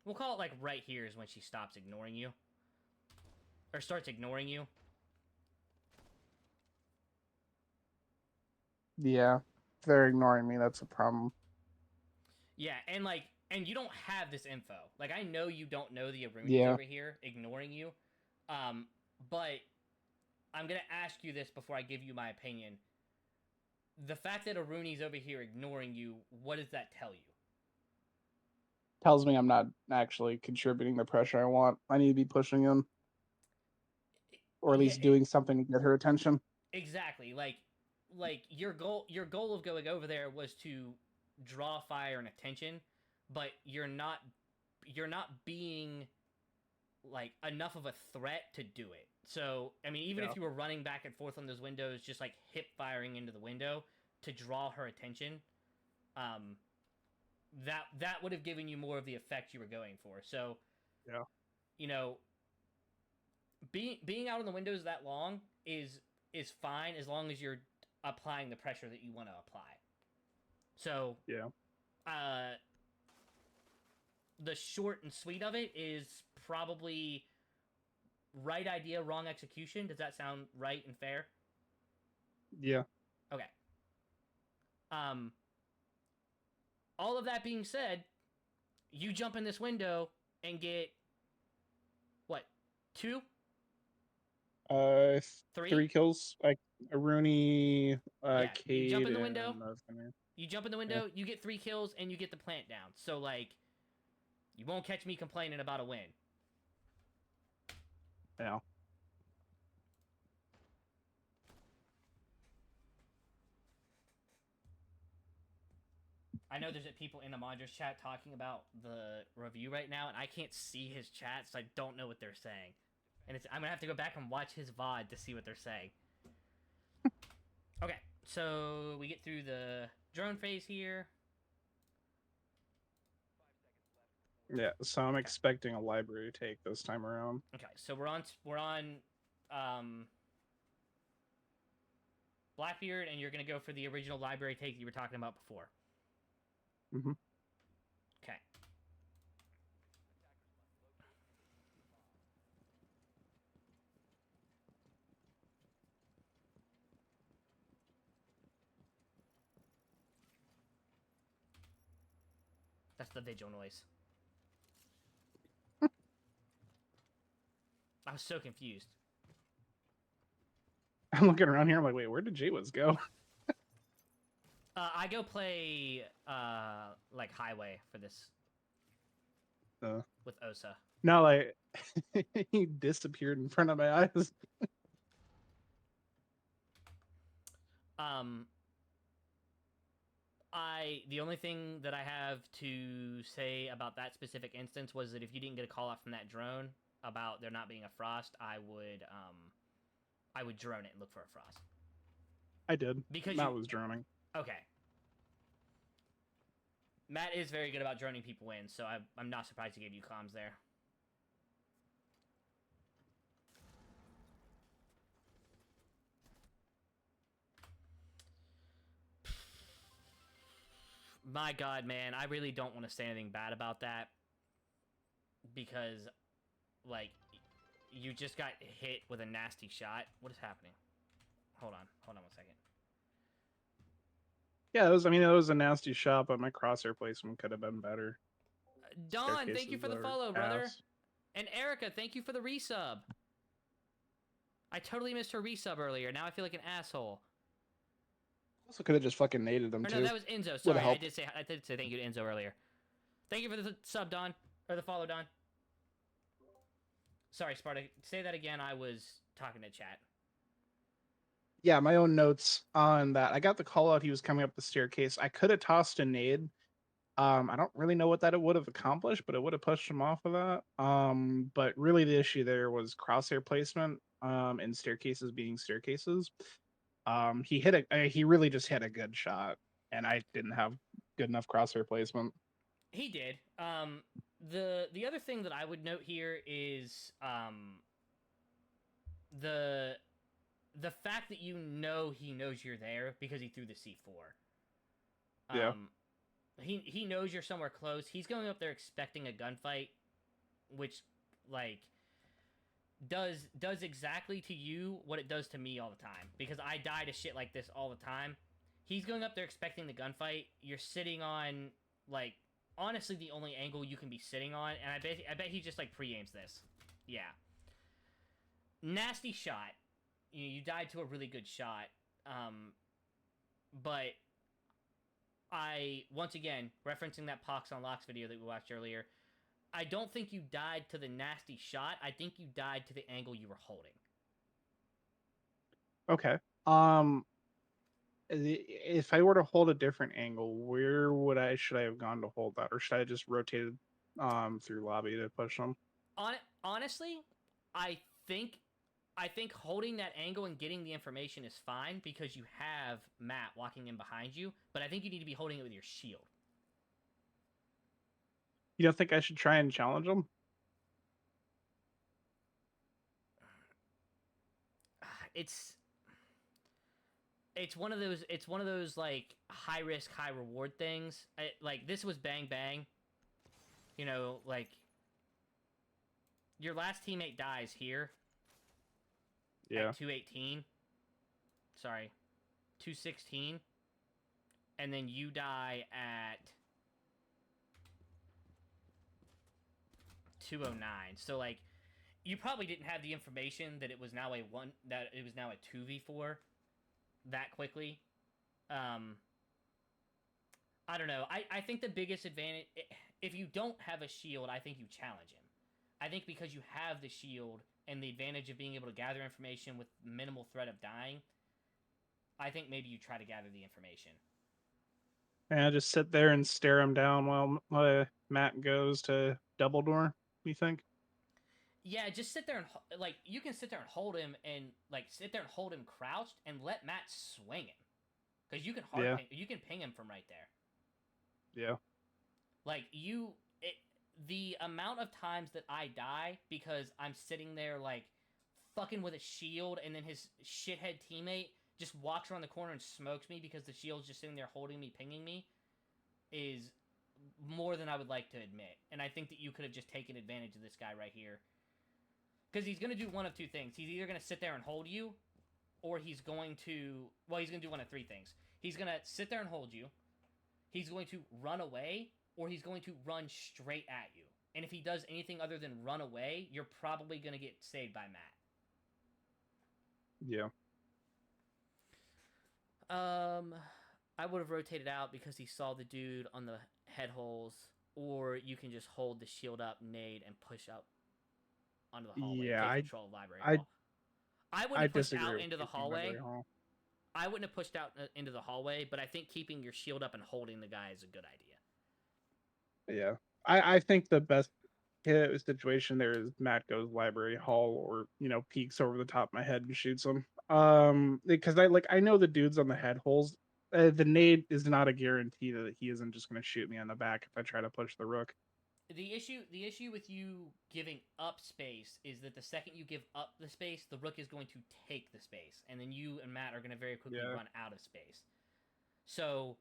We'll call it like right here is when she stops ignoring you. Or starts ignoring you. Yeah, if they're ignoring me, that's a problem. Yeah, and you don't have this info. Like, I know you don't know the Aruni's over here ignoring you. But I'm gonna ask you this before I give you my opinion. the fact that Aruni's over here ignoring you, what does that tell you? Tells me I'm not actually contributing the pressure I want. I need to be pushing him, or at least doing something to get her attention. Exactly. Like your goal of going over there was to draw fire and attention, but you're not being like enough of a threat to do it. So, I mean, even if you were running back and forth on those windows, just like hip firing into the window to draw her attention, that would have given you more of the effect you were going for. So, you know, being out on the windows that long is fine as long as you're applying the pressure that you want to apply. So, the short and sweet of it is probably right idea, wrong execution. Does that sound right and fair? Yeah. Okay. All of that being said, you jump in this window and get what? 2? 3 kills. Like Rooney, Cade, you jump in the window. And you jump in the window. You get 3 kills and you get the plant down. So like, you won't catch me complaining about a win. Yeah. I know there's people in Amandra's chat talking about the review right now, and I can't see his chat, so I don't know what they're saying. And I'm gonna have to go back and watch his VOD to see what they're saying. Okay, so we get through the drone phase here. Yeah, so I'm expecting a library take this time around. Okay, so we're on Blackbeard, and you're gonna go for the original library take that you were talking about before. Mm-hmm. Okay. That's the vigil noise. I was so confused. I'm looking around here. I'm like, wait, where did JWiz go? I go play like highway for this with Osa. No, like he disappeared in front of my eyes. The only thing that I have to say about that specific instance was that if you didn't get a call out from that drone about there not being a frost, I would drone it and look for a frost. I did. Because Matt was droning. Okay. Matt is very good about droning people in, so I'm not surprised he gave you comms there. My God, man, I really don't want to say anything bad about that. Because, like, you just got hit with a nasty shot. What is happening? Hold on 1 second. Yeah, it was a nasty shot, but my crosshair placement could have been better. Don, thank you for the follow, brother. And Erica, thank you for the resub. I totally missed her resub earlier. Now I feel like an asshole. Also could have just fucking naded them, too. No, that was Enzo. Sorry, I did say thank you to Enzo earlier. Thank you for the sub, Don. Or the follow, Don. Sorry, Sparta. Say that again. I was talking to chat. Yeah, my own notes on that. I got the call out he was coming up the staircase. I could have tossed a nade. I don't really know what that it would have accomplished, but it would have pushed him off of that. But really the issue there was crosshair placement, and staircases being staircases. He really just hit a good shot, and I didn't have good enough crosshair placement. He did. The other thing that I would note here is the fact that he knows you're there because he threw the C4. Yeah. He knows you're somewhere close. He's going up there expecting a gunfight, which like does exactly to you what it does to me all the time, because I die to shit like this all the time. He's going up there expecting the gunfight. You're sitting on, like, honestly the only angle you can be sitting on, and I bet he just like pre-aims this. Yeah. Nasty shot. You died to a really good shot. but once again, referencing that Pox on Locks video that we watched earlier, I don't think you died to the nasty shot. I think you died to the angle you were holding. Okay. If I were to hold a different angle, where should I have gone to hold that, or should I just rotated through lobby to push them? Honestly, I think holding that angle and getting the information is fine because you have Matt walking in behind you, but I think you need to be holding it with your shield. You don't think I should try and challenge them? It's one of those like high risk high reward things. Like this was bang bang. You know, like your last teammate dies here. Yeah. At 218. Sorry, 216. And then you die at 209. So like you probably didn't have the information that it was now a 2v4 that quickly. I don't know. I think the biggest advantage, if you don't have a shield, I think you challenge him. I think because you have the shield and the advantage of being able to gather information with minimal threat of dying, I think maybe you try to gather the information. And I just sit there and stare him down while Matt goes to double door, you think? Yeah, just sit there and like you can sit there and hold him and like sit there and hold him crouched and let Matt swing him, because you can you can ping him from right there. Yeah. Like the amount of times that I die because I'm sitting there like fucking with a shield and then his shithead teammate just walks around the corner and smokes me because the shield's just sitting there holding me, pinging me, is more than I would like to admit. And I think that you could have just taken advantage of this guy right here. Because he's going to do one of two things. He's either going to sit there and hold you, or he's going to... Well, he's going to do one of three things. He's going to sit there and hold you. He's going to run away, or he's going to run straight at you. And if he does anything other than run away, you're probably going to get saved by Matt. Yeah. I would have rotated out because he saw the dude on the head holes, or you can just hold the shield up, nade, and push up onto the hallway. Yeah, take control of library hall. I wouldn't have pushed out into the hallway. I wouldn't have pushed out into the hallway, but I think keeping your shield up and holding the guy is a good idea. Yeah. I think the best situation there is Matt goes library hall, or peeks over the top of my head and shoots him. Because I know the dudes on the head holes. The nade is not a guarantee that he isn't just going to shoot me on the back if I try to push the rook. The issue with you giving up space is that the second you give up the space, the rook is going to take the space, and then you and Matt are going to very quickly run out of space. So,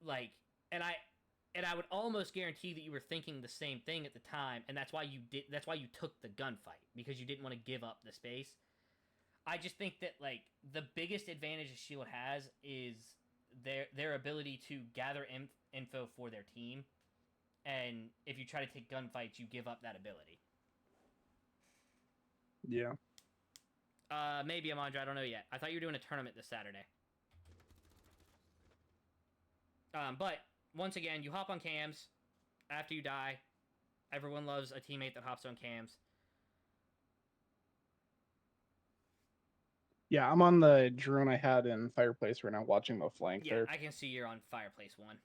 like, and I would almost guarantee that you were thinking the same thing at the time, and that's why you took the gunfight, because you didn't want to give up the space. I just think that like the biggest advantage a shield has is their ability to gather info for their team. And if you try to take gunfights, you give up that ability. Yeah. Maybe, Amandra, I don't know yet. I thought you were doing a tournament this Saturday. But, once again, you hop on cams after you die. Everyone loves a teammate that hops on cams. Yeah, I'm on the drone I had in Fireplace right now, watching the flank there. Yeah, I can see you're on Fireplace 1.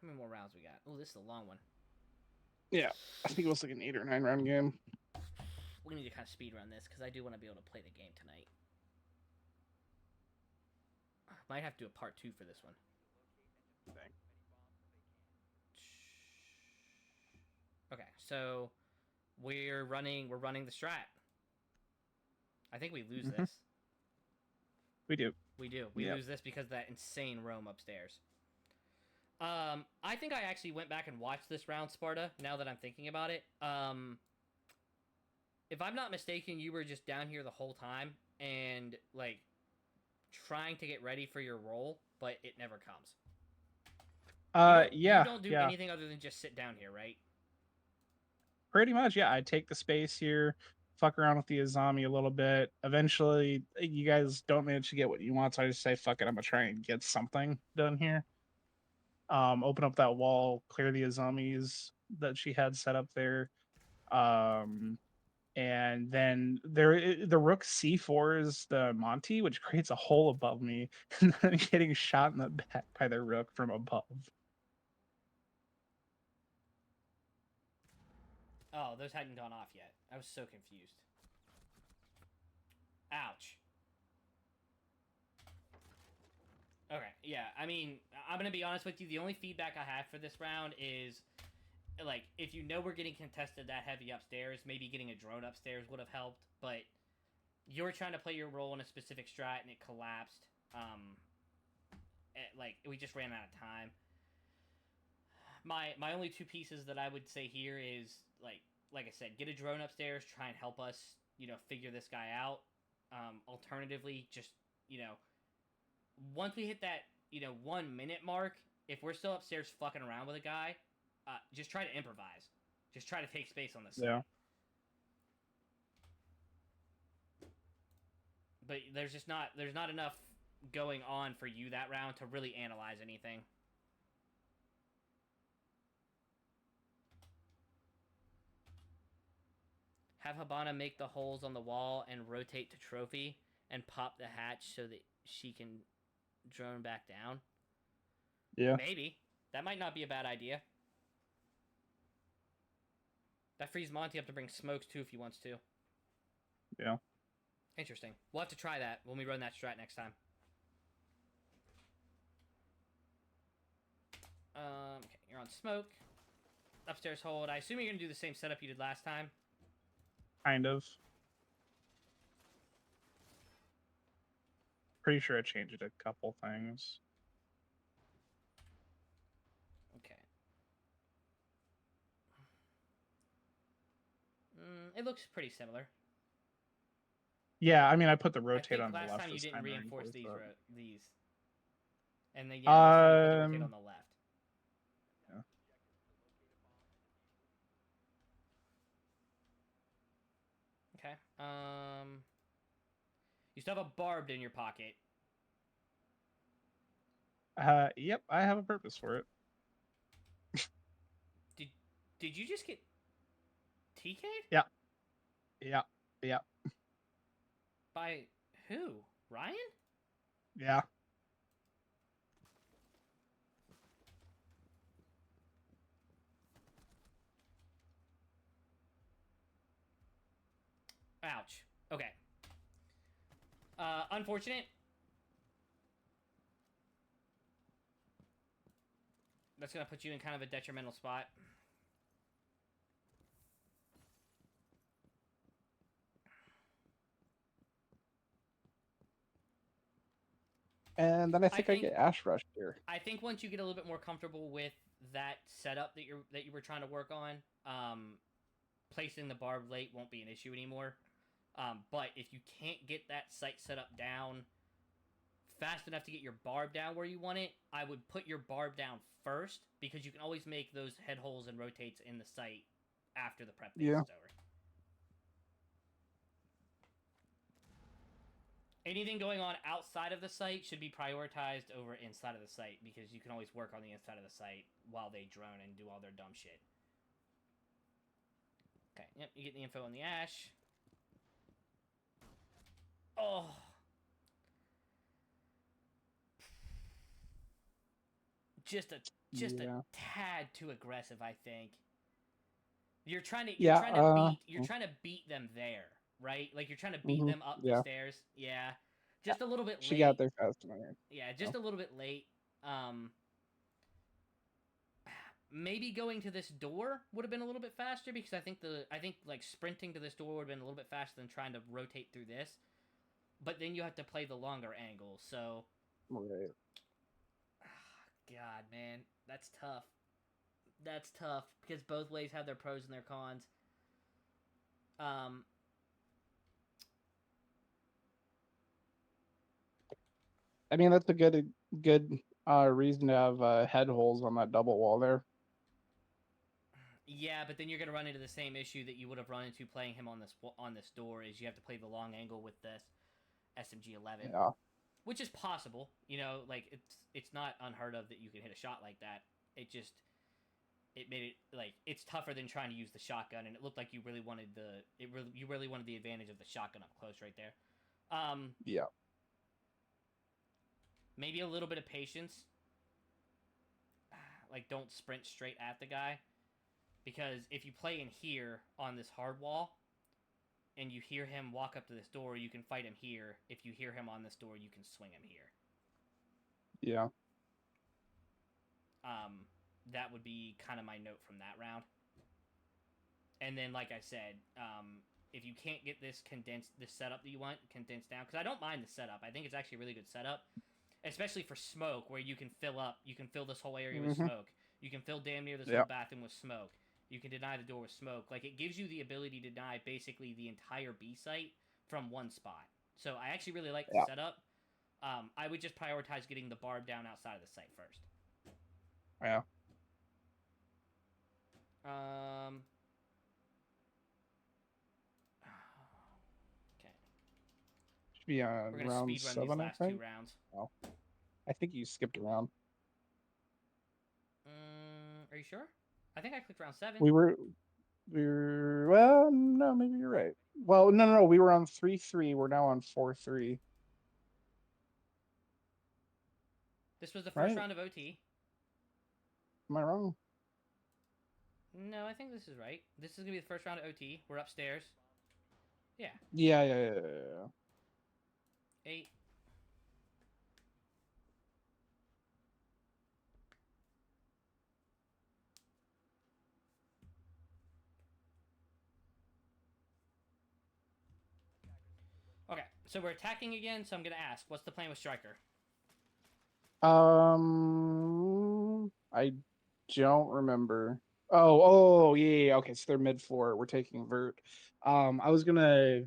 How many more rounds we got? Oh, this is a long one. Yeah, I think it was like an 8 or 9 round game. We need to kind of speed run this because I do want to be able to play the game tonight. Might have to do a part 2 for this one. Okay, so we're running the strat. I think we lose this. We do. We lose this because of that insane roam upstairs. I think I actually went back and watched this round, Sparta, now that I'm thinking about it. If I'm not mistaken, you were just down here the whole time and, like, trying to get ready for your roll, but it never comes. You don't do anything other than just sit down here, right? Pretty much, yeah. I take the space here, fuck around with the Azami a little bit. Eventually, you guys don't manage to get what you want, so I just say, fuck it, I'm gonna try and get something done here. Open up that wall, clear the Azamis that she had set up there. And then the rook c4s the Monty, which creates a hole above me, and then getting shot in the back by the rook from above. Oh, those hadn't gone off yet. I was so confused. Ouch. Okay, yeah. I mean, I'm gonna be honest with you. The only feedback I have for this round is, like, if you know we're getting contested that heavy upstairs, maybe getting a drone upstairs would have helped. But you were trying to play your role in a specific strat and it collapsed. Like, we just ran out of time. My only two pieces that I would say here is, like I said, get a drone upstairs, try and help us, figure this guy out. Alternatively, just, once we hit that, 1 minute mark, if we're still upstairs fucking around with a guy, just try to improvise. Just try to take space on this. Yeah. But there's not enough going on for you that round to really analyze anything. Have Habana make the holes on the wall and rotate to trophy and pop the hatch so that she can drone back down. Yeah. Maybe. That might not be a bad idea. That frees Monty up to bring smokes too if he wants to. Yeah. Interesting. We'll have to try that when we run that strat next time. Okay, you're on smoke. Upstairs hold. I assume you're going to do the same setup you did last time. Kind of. Pretty sure I changed a couple things. Okay. It looks pretty similar. Yeah, I mean, I put the I rotate think on the last left time you this didn't time. reinforce these. These. And then, yeah, this time you put the rotate on the left. Yeah. Okay. You still have a barbed in your pocket. Yep, I have a purpose for it. Did you just get TK'd? Yeah. Yeah. Yeah. By who? Ryan? Yeah. Ouch. Okay. Unfortunate. That's gonna put you in kind of a detrimental spot. And then I think I get Ash Rush here. I think once you get a little bit more comfortable with that setup that you were trying to work on, placing the barb late won't be an issue anymore. But if you can't get that site set up down fast enough to get your barb down where you want it, I would put your barb down first, because you can always make those head holes and rotates in the site after the prep phase is over. Anything going on outside of the site should be prioritized over inside of the site, because you can always work on the inside of the site while they drone and do all their dumb shit. Okay, yep, you get the info on the Ash. Oh. Just a tad too aggressive, I think. You're trying to beat them there, right? Like, you're trying to beat them up the stairs. Yeah. Just a little bit late. She got there fast enough. Yeah, just a little bit late. Maybe going to this door would have been a little bit faster, because I think like sprinting to this door would have been a little bit faster than trying to rotate through this. But then you have to play the longer angle, so. Right. God, man, that's tough. That's tough, because both ways have their pros and their cons. I mean, that's a good reason to have head holes on that double wall there. Yeah, but then you're gonna run into the same issue that you would have run into playing him on this door. Is you have to play the long angle with this SMG-11, Yeah. which is possible. You know, like it's not unheard of that you can hit a shot like that. It made it like it's tougher than trying to use the shotgun, and it looked like you really wanted the advantage of the shotgun up close right there. Yeah. Maybe a little bit of patience. Like, don't sprint straight at the guy, because if you play in here on this hard wall, and you hear him walk up to this door, you can fight him here. If you hear him on this door, you can swing him here. Yeah. That would be kind of my note from that round. And then, like I said, if you can't get this setup that you want condensed down, because I don't mind the setup. I think it's actually a really good setup, especially for smoke, where you can fill this whole area with smoke. You can fill damn near this whole bathroom with smoke. You can deny the door with smoke. Like, it gives you the ability to deny basically the entire B site from one spot. So I actually really like the setup. I would just prioritize getting the barb down outside of the site first. Yeah. Okay. Should be on We're gonna round speed run 7, these I last think. 2 rounds. Oh. I think you skipped around. Are you sure? I think I clicked round 7. We were well, no, maybe you're right. Well, no, we were on 3-3. We're now on 4-3. This was the first Right? round of OT. Am I wrong? No, I think this is right. This is gonna be the first round of OT. We're upstairs. Yeah. Yeah. 8. Okay, so we're attacking again, so I'm gonna ask, what's the plan with Striker? I don't remember. Oh, yeah. Okay, so they're mid 4. We're taking vert. I was gonna.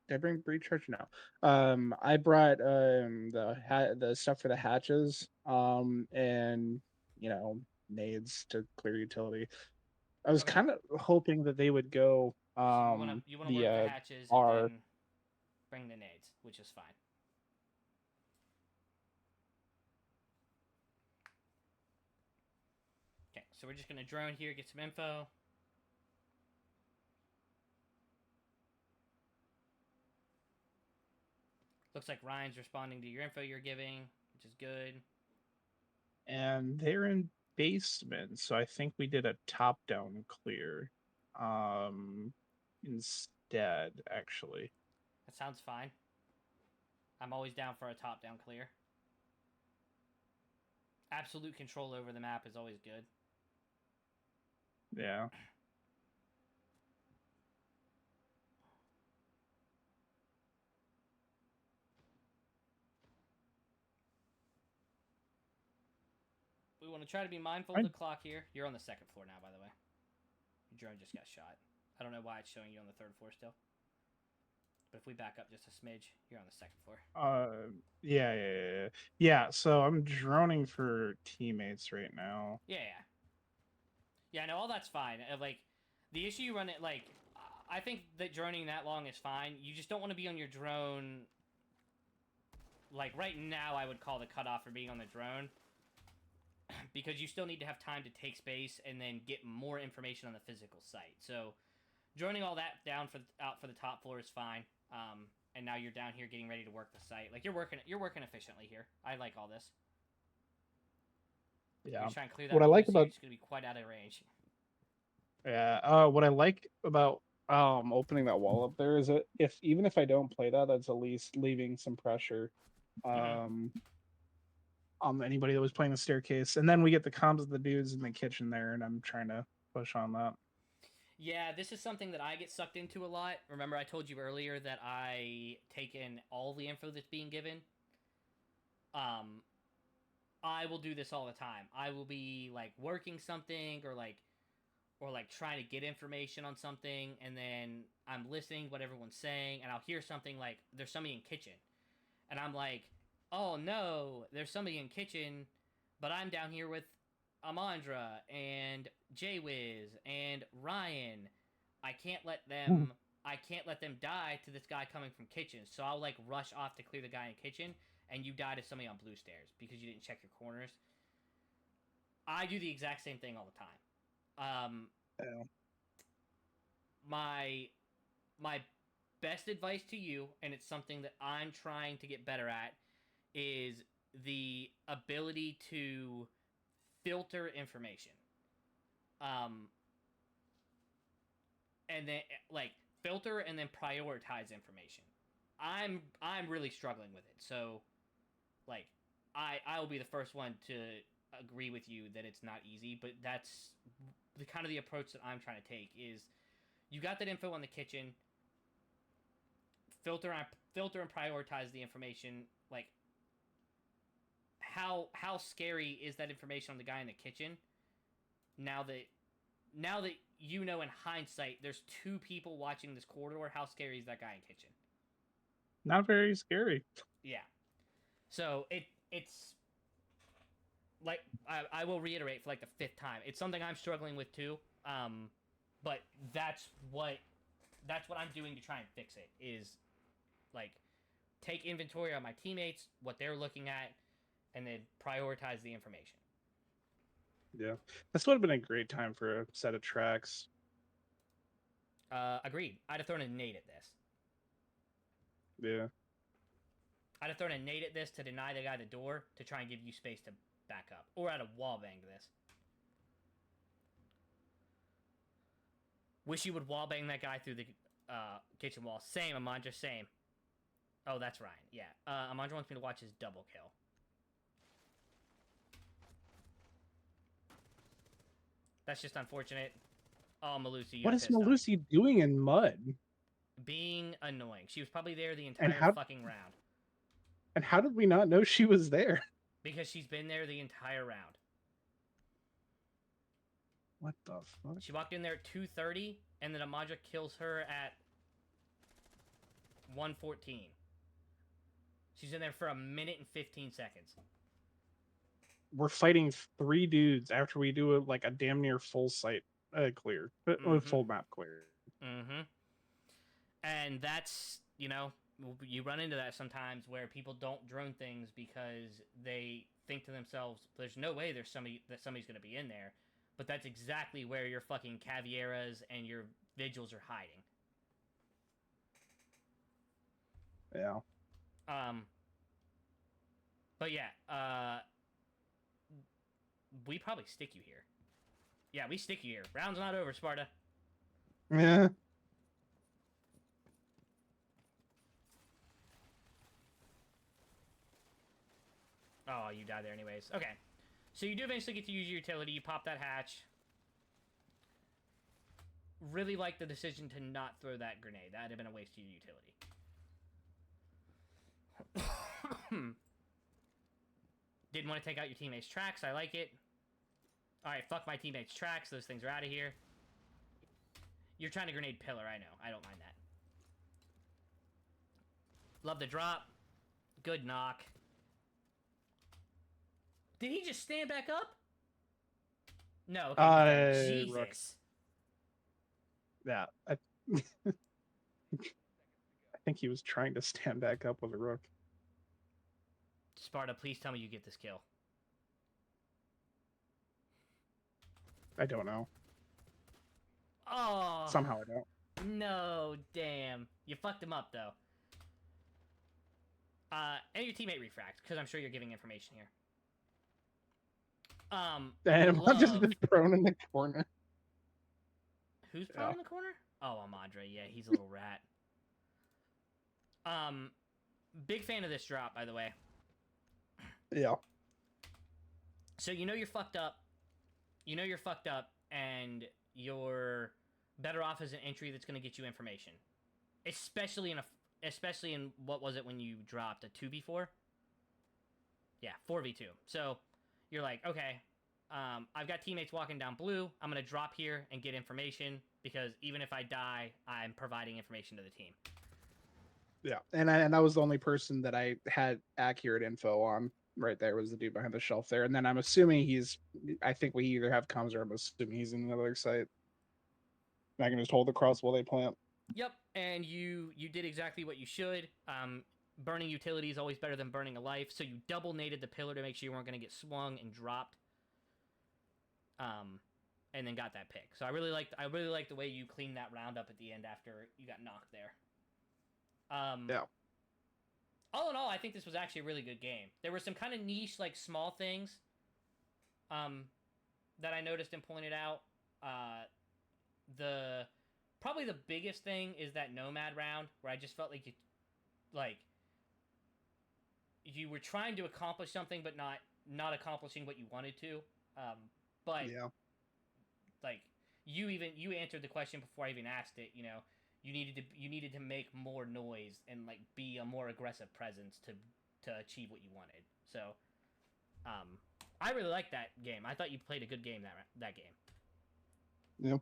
Did I bring breach charge? No. I brought the stuff for the hatches. And nades to clear utility. I was Okay. kind of hoping that they would go So you wanna work the hatches and R. then bring the nades, which is fine. Okay, so we're just gonna drone here, get some info. Looks like Ryan's responding to your info you're giving, which is good. And they're in basement, so I think we did a top-down clear instead, actually. That sounds fine. I'm always down for a top-down clear. Absolute control over the map is always good. Yeah. We want to try to be mindful of the clock here. You're on the 2nd floor now, by the way. Your drone just got shot. I don't know why it's showing you on the 3rd floor still. But if we back up just a smidge, you're on the 2nd floor. Yeah, so I'm droning for teammates right now. Yeah, no, all that's fine. Like, the issue you run it, like, I think that droning that long is fine. You just don't want to be on your drone. Like, right now, I would call the cutoff for being on the drone. Because you still need to have time to take space and then get more information on the physical site. So, droning all that down out for the top floor is fine. And now you're down here getting ready to work the site. Like, you're working efficiently here. I like all this. Yeah. You're trying to clear that what I like about it's going to be quite out of range. Yeah. What I like about opening that wall up there is that even if I don't play that, that's at least leaving some pressure on anybody that was playing the staircase. And then we get the comms of the dudes in the kitchen there, and I'm trying to push on that. Yeah, this is something that I get sucked into a lot. Remember, I told you earlier that I take in all the info that's being given. I will do this all the time. I will be like working something or trying to get information on something, and then I'm listening to what everyone's saying, and I'll hear something like there's somebody in kitchen, and I'm like, oh no, there's somebody in kitchen, but I'm down here with Amandra and JWiz and Ryan, I can't let them die to this guy coming from kitchen. So I'll like rush off to clear the guy in kitchen, and you die to somebody on blue stairs because you didn't check your corners. I do the exact same thing all the time. Yeah. My best advice to you, and it's something that I'm trying to get better at, is the ability to filter information. And then like filter and then prioritize information. I'm really struggling with it. So like I will be the first one to agree with you that it's not easy, but that's the kind of the approach that I'm trying to take is you got that info on the kitchen, filter and prioritize the information. Like how scary is that information on the guy in the kitchen? Now that you know in hindsight there's 2 people watching this corridor, how scary is that guy in kitchen? Not very scary. Yeah. So it's like I will reiterate for like the 5th time. It's something I'm struggling with too. But that's what I'm doing to try and fix it is like take inventory on my teammates, what they're looking at, and then prioritize the information. Yeah. This would have been a great time for a set of tracks. Agreed. I'd have thrown a nade at this. Yeah. I'd have thrown a nade at this to deny the guy the door to try and give you space to back up. Or I'd have wallbanged this. Wish you would wallbang that guy through the kitchen wall. Same, Amandra, same. Oh, that's Ryan. Yeah. Amandra wants me to watch his double kill. That's just unfortunate. Oh, Malusi, what is Malusi doing in mud? Being annoying. She was probably there the entire fucking round. And how did we not know she was there? Because she's been there the entire round. What the fuck? She walked in there at 2:30, and then Amandra kills her at 1:14. She's in there for 1 minute and 15 seconds. We're fighting 3 dudes after we do a damn near full site clear. Full map clear. Mm-hmm. And that's, you know, you run into that sometimes where people don't drone things because they think to themselves, there's no way somebody's going to be in there. But that's exactly where your fucking Cavieras and your Vigils are hiding. Yeah. But yeah, we probably stick you here. Yeah, we stick you here. Round's not over, Sparta. Yeah. Oh, you die there anyways. Okay. So you do eventually get to use your utility. You pop that hatch. Really like the decision to not throw that grenade. That would have been a waste of your utility. Didn't want to take out your teammates' tracks. I like it. Alright, fuck my teammates' tracks. Those things are out of here. You're trying to grenade pillar. I know. I don't mind that. Love the drop. Good knock. Did he just stand back up? No. Okay, Jesus. Rook. Yeah. I think he was trying to stand back up with a rook. Sparta, please tell me you get this kill. I don't know. Oh. Somehow I don't. No, damn. You fucked him up, though. And your teammate refract, because I'm sure you're giving information here. Damn, I'm just been prone in the corner. Who's prone in the corner? Oh, Amandra. Yeah, he's a little rat. Big fan of this drop, by the way. Yeah. So you know you're fucked up. You know you're fucked up, and you're better off as an entry that's going to get you information. Especially in what was it when you dropped a 2v4? Yeah, 4v2. So you're like, okay, I've got teammates walking down blue. I'm going to drop here and get information because even if I die, I'm providing information to the team. Yeah, and I was the only person that I had accurate info on right there was the dude behind the shelf there, and then I'm assuming he's. I think we either have comms or I'm assuming he's in the other site. I can just hold the cross while they plant. Yep, and you did exactly what you should. Burning utility is always better than burning a life, so you double naded the pillar to make sure you weren't going to get swung and dropped. And then got that pick. So I really liked the way you cleaned that round up at the end after you got knocked there. Yeah. All in all, I think this was actually a really good game. There were some kind of niche, like small things, that I noticed and pointed out. Probably the biggest thing is that Nomad round where I just felt like you were trying to accomplish something but not accomplishing what you wanted to. But yeah, like you answered the question before I even asked it. You know, you needed to make more noise and like be a more aggressive presence to achieve what you wanted. So, I really liked that game. I thought you played a good game that game. yeah.